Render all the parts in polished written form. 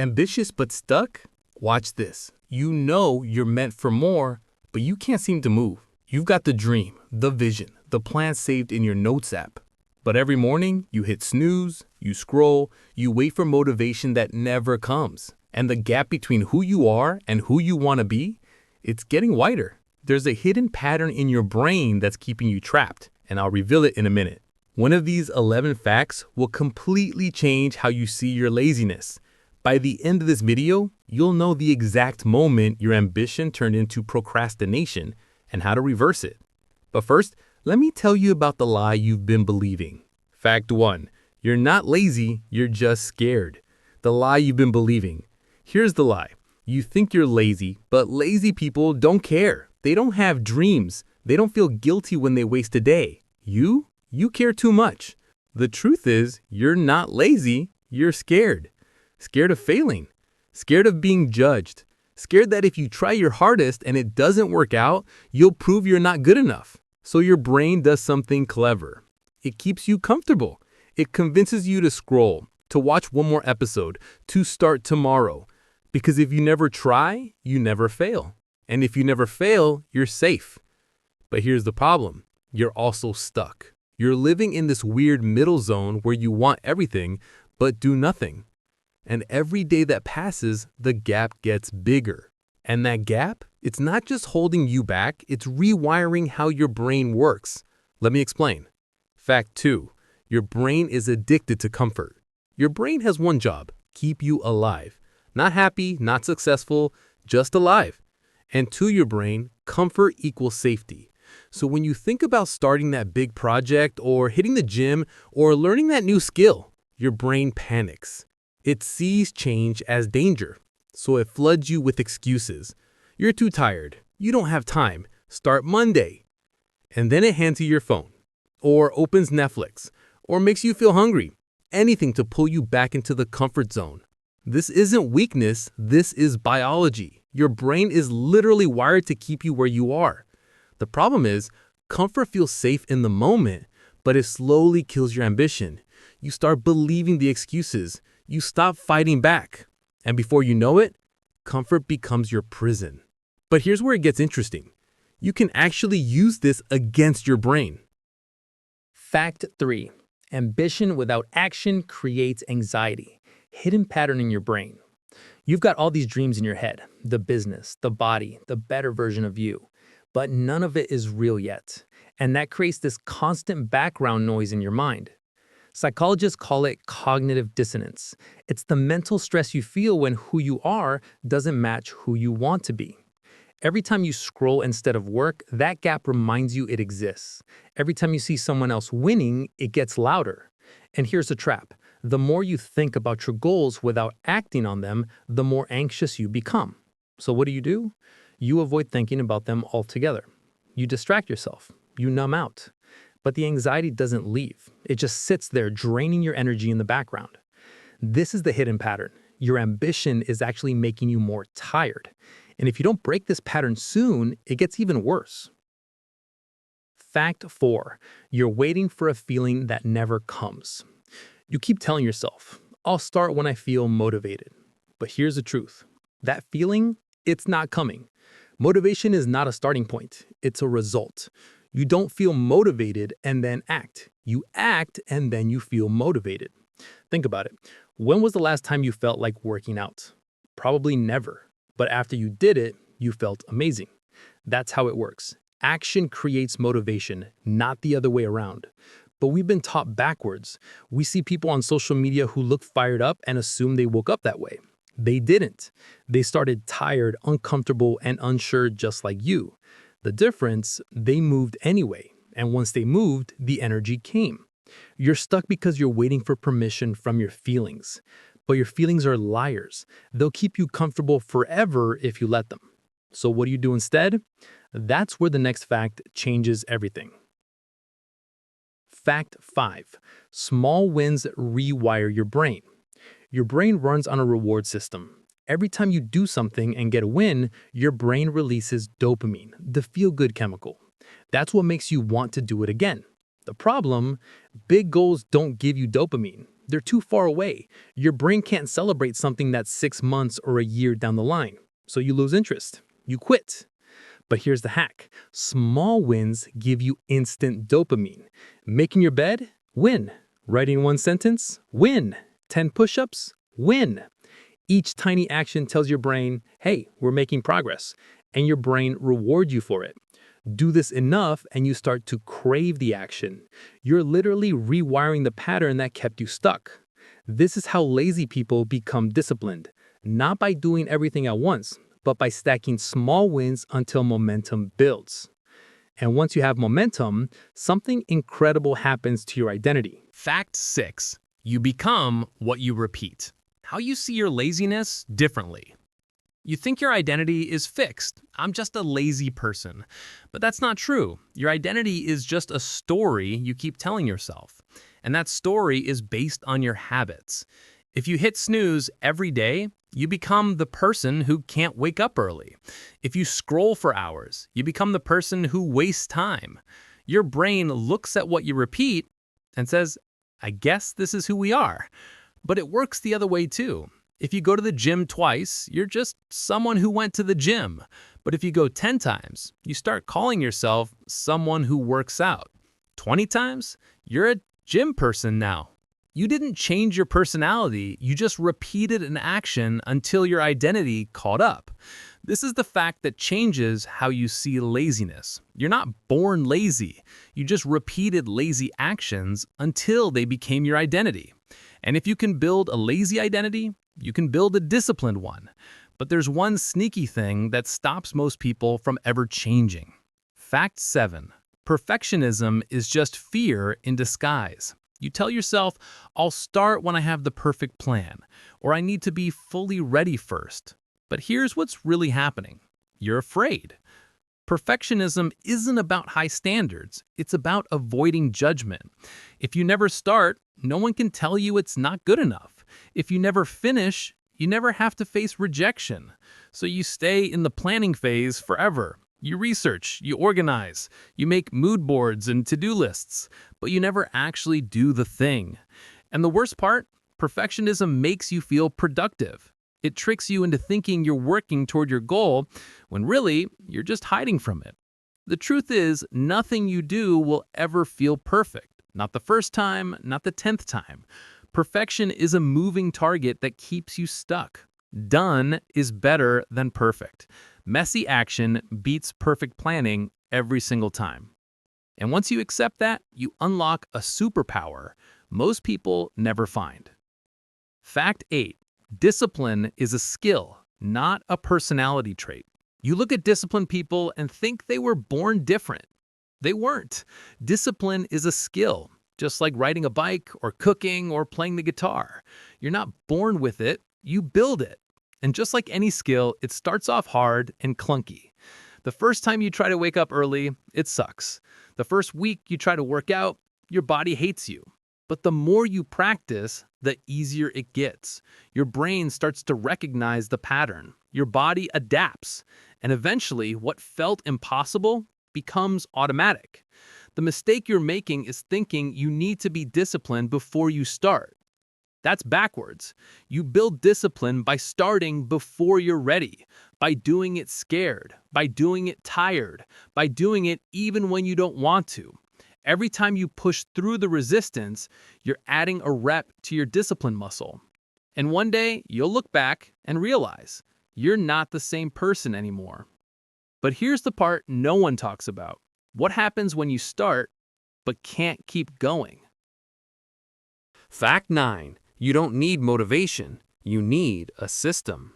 Ambitious but stuck? Watch this. You know you're meant for more, but you can't seem to move. You've got the dream, the vision, the plan saved in your notes app. But every morning, you hit snooze, you scroll, you wait for motivation that never comes. And the gap between who you are and who you want to be, it's getting wider. There's a hidden pattern in your brain that's keeping you trapped, and I'll reveal it in a minute. One of these 11 facts will completely change how you see your laziness. By the end of this video, you'll know the exact moment your ambition turned into procrastination and how to reverse it. But first, let me tell you about the lie you've been believing. Fact 1. You're not lazy, you're just scared. The lie you've been believing. Here's the lie. You think you're lazy, but lazy people don't care. They don't have dreams. They don't feel guilty when they waste a day. You care too much. The truth is, you're not lazy, you're scared. Scared of failing. Scared of being judged. Scared that if you try your hardest and it doesn't work out, you'll prove you're not good enough. So your brain does something clever. It keeps you comfortable. It convinces you to scroll, to watch one more episode, to start tomorrow. Because if you never try, you never fail. And if you never fail, you're safe. But here's the problem. You're also stuck. You're living in this weird middle zone where you want everything, but do nothing. And every day that passes, the gap gets bigger. And that gap, it's not just holding you back, it's rewiring how your brain works. Let me explain. Fact 2. Your brain is addicted to comfort. Your brain has one job, keep you alive. Not happy, not successful, just alive. And to your brain, comfort equals safety. So when you think about starting that big project or hitting the gym or learning that new skill, your brain panics. It sees change as danger, so it floods you with excuses. You're too tired. You don't have time. Start Monday. And then it hands you your phone, or opens Netflix, or makes you feel hungry. Anything to pull you back into the comfort zone. This isn't weakness, this is biology. Your brain is literally wired to keep you where you are. The problem is, comfort feels safe in the moment, but it slowly kills your ambition. You start believing the excuses. You stop fighting back. And before you know it, comfort becomes your prison. But here's where it gets interesting. You can actually use this against your brain. Fact 3. Ambition without action creates anxiety. Hidden pattern in your brain. You've got all these dreams in your head, the business, the body, the better version of you, but none of it is real yet. And that creates this constant background noise in your mind. Psychologists call it cognitive dissonance. It's the mental stress you feel when who you are doesn't match who you want to be. Every time you scroll instead of work, that gap reminds you it exists. Every time you see someone else winning, it gets louder. And here's the trap. The more you think about your goals without acting on them, the more anxious you become. So what do? You avoid thinking about them altogether. You distract yourself. You numb out. But the anxiety doesn't leave. It just sits there draining your energy in the background. This is the hidden pattern. Your ambition is actually making you more tired. And if you don't break this pattern soon, it gets even worse. Fact 4. You're waiting for a feeling that never comes. You keep telling yourself, I'll start when I feel motivated. But here's the truth. That feeling, it's not coming. Motivation is not a starting point. It's a result. You don't feel motivated and then act. You act and then you feel motivated. Think about it. When was the last time you felt like working out? Probably never. But after you did it, you felt amazing. That's how it works. Action creates motivation, not the other way around. But we've been taught backwards. We see people on social media who look fired up and assume they woke up that way. They didn't. They started tired, uncomfortable, and unsure just like you. The difference, they moved anyway, and once they moved, the energy came. You're stuck because you're waiting for permission from your feelings. But your feelings are liars. They'll keep you comfortable forever if you let them. So what do you do instead? That's where the next fact changes everything. Fact 5. Small wins rewire your brain. Your brain runs on a reward system. Every time you do something and get a win, your brain releases dopamine, the feel-good chemical. That's what makes you want to do it again. The problem, big goals don't give you dopamine. They're too far away. Your brain can't celebrate something that's 6 months or a year down the line. So you lose interest. You quit. But here's the hack. Small wins give you instant dopamine. Making your bed? Win. Writing one sentence? Win. 10 push-ups? Win. Each tiny action tells your brain, hey, we're making progress, and your brain rewards you for it. Do this enough and you start to crave the action. You're literally rewiring the pattern that kept you stuck. This is how lazy people become disciplined, not by doing everything at once, but by stacking small wins until momentum builds. And once you have momentum, something incredible happens to your identity. Fact 6. You become what you repeat. How you see your laziness differently. You think your identity is fixed. I'm just a lazy person. But that's not true. Your identity is just a story you keep telling yourself. And that story is based on your habits. If you hit snooze every day, you become the person who can't wake up early. If you scroll for hours, you become the person who wastes time. Your brain looks at what you repeat and says, I guess this is who we are. But it works the other way too. If you go to the gym twice, you're just someone who went to the gym. But if you go 10 times, you start calling yourself someone who works out. 20 times, you're a gym person now. You didn't change your personality, you just repeated an action until your identity caught up. This is the fact that changes how you see laziness. You're not born lazy. You just repeated lazy actions until they became your identity. And if you can build a lazy identity, you can build a disciplined one. But there's one sneaky thing that stops most people from ever changing. Fact 7. Perfectionism is just fear in disguise. You tell yourself, I'll start when I have the perfect plan, or I need to be fully ready first. But here's what's really happening. You're afraid. Perfectionism isn't about high standards. It's about avoiding judgment. If you never start, no one can tell you it's not good enough. If you never finish, you never have to face rejection. So you stay in the planning phase forever. You research, you organize, you make mood boards and to-do lists, but you never actually do the thing. And the worst part, perfectionism makes you feel productive. It tricks you into thinking you're working toward your goal when really you're just hiding from it. The truth is, nothing you do will ever feel perfect. Not the first time, not the 10th time. Perfection is a moving target that keeps you stuck. Done is better than perfect. Messy action beats perfect planning every single time. And once you accept that, you unlock a superpower most people never find. Fact 8. Discipline is a skill, not a personality trait. You look at disciplined people and think they were born different. They weren't. Discipline is a skill, just like riding a bike or cooking or playing the guitar. You're not born with it, you build it. And just like any skill, it starts off hard and clunky. The first time you try to wake up early, it sucks. The first week you try to work out, your body hates you. But the more you practice, the easier it gets. Your brain starts to recognize the pattern. Your body adapts. And eventually, what felt impossible becomes automatic. The mistake you're making is thinking you need to be disciplined before you start. That's backwards. You build discipline by starting before you're ready, by doing it scared, by doing it tired, by doing it even when you don't want to. Every time you push through the resistance, you're adding a rep to your discipline muscle. And one day, you'll look back and realize you're not the same person anymore. But here's the part no one talks about. What happens when you start, but can't keep going? Fact 9. You don't need motivation. You need a system.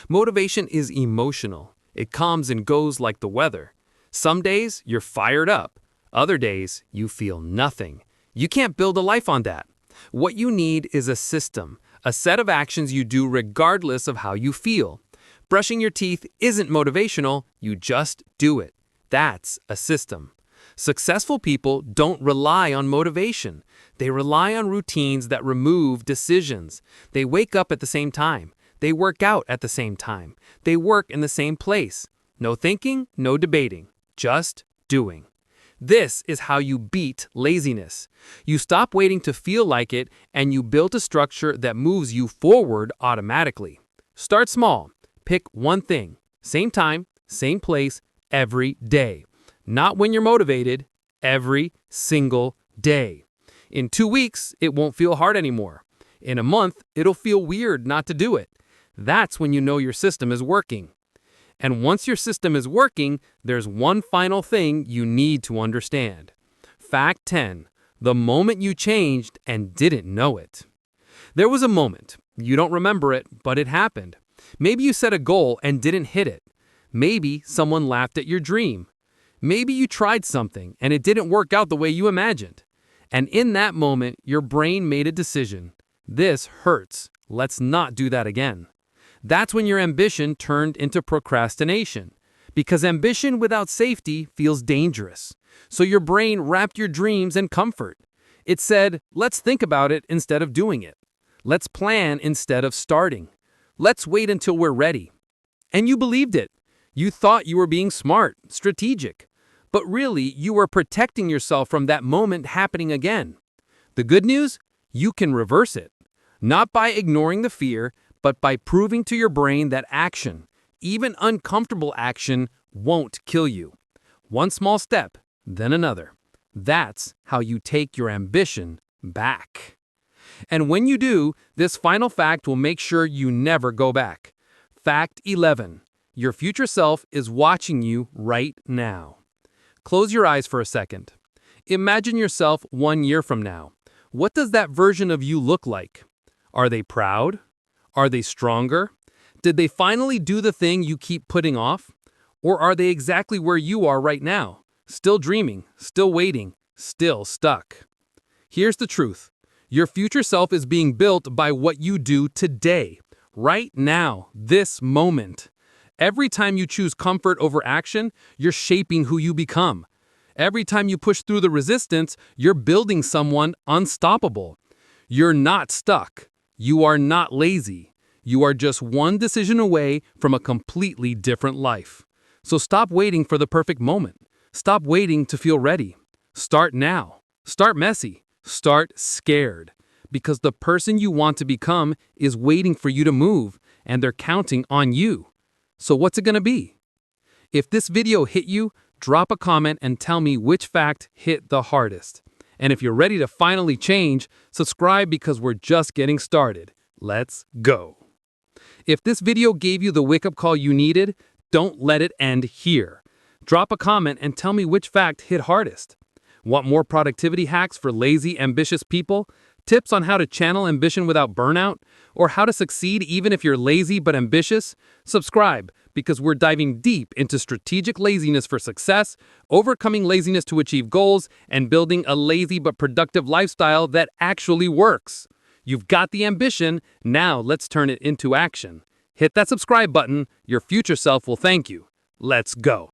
Motivation is emotional. It comes and goes like the weather. Some days, you're fired up. Other days, you feel nothing. You can't build a life on that. What you need is a system, a set of actions you do regardless of how you feel. Brushing your teeth isn't motivational, you just do it. That's a system. Successful people don't rely on motivation. They rely on routines that remove decisions. They wake up at the same time. They work out at the same time. They work in the same place. No thinking, no debating, just doing. This is how you beat laziness. You stop waiting to feel like it and you build a structure that moves you forward automatically. Start small. Pick one thing. Same time, same place, every day. Not when you're motivated, every single day. In 2 weeks, it won't feel hard anymore. In a month, it'll feel weird not to do it. That's when you know your system is working. And once your system is working, there's one final thing you need to understand. Fact 10. The moment you changed and didn't know it. There was a moment. You don't remember it, but it happened. Maybe you set a goal and didn't hit it. Maybe someone laughed at your dream. Maybe you tried something and it didn't work out the way you imagined. And in that moment, your brain made a decision. This hurts. Let's not do that again. That's when your ambition turned into procrastination. Because ambition without safety feels dangerous. So your brain wrapped your dreams in comfort. It said, let's think about it instead of doing it. Let's plan instead of starting. Let's wait until we're ready. And you believed it. You thought you were being smart, strategic. But really, you were protecting yourself from that moment happening again. The good news? You can reverse it. Not by ignoring the fear, but by proving to your brain that action, even uncomfortable action, won't kill you. One small step, then another. That's how you take your ambition back. And when you do, this final fact will make sure you never go back. Fact 11. Your future self is watching you right now. Close your eyes for a second. Imagine yourself 1 year from now. What does that version of you look like? Are they proud? Are they stronger? Did they finally do the thing you keep putting off? Or are they exactly where you are right now? Still dreaming, still waiting, still stuck. Here's the truth. Your future self is being built by what you do today, right now, this moment. Every time you choose comfort over action, you're shaping who you become. Every time you push through the resistance, you're building someone unstoppable. You're not stuck. You are not lazy. You are just one decision away from a completely different life. So stop waiting for the perfect moment. Stop waiting to feel ready. Start now. Start messy. Start scared. Because the person you want to become is waiting for you to move, and they're counting on you. So what's it going to be? If this video hit you, drop a comment and tell me which fact hit the hardest. And if you're ready to finally change, subscribe because we're just getting started. Let's go. If this video gave you the wake-up call you needed, don't let it end here. Drop a comment and tell me which fact hit hardest. Want more productivity hacks for lazy, ambitious people? Tips on how to channel ambition without burnout? Or how to succeed even if you're lazy but ambitious? Subscribe, because we're diving deep into strategic laziness for success, overcoming laziness to achieve goals, and building a lazy but productive lifestyle that actually works. You've got the ambition, now let's turn it into action. Hit that subscribe button, your future self will thank you. Let's go.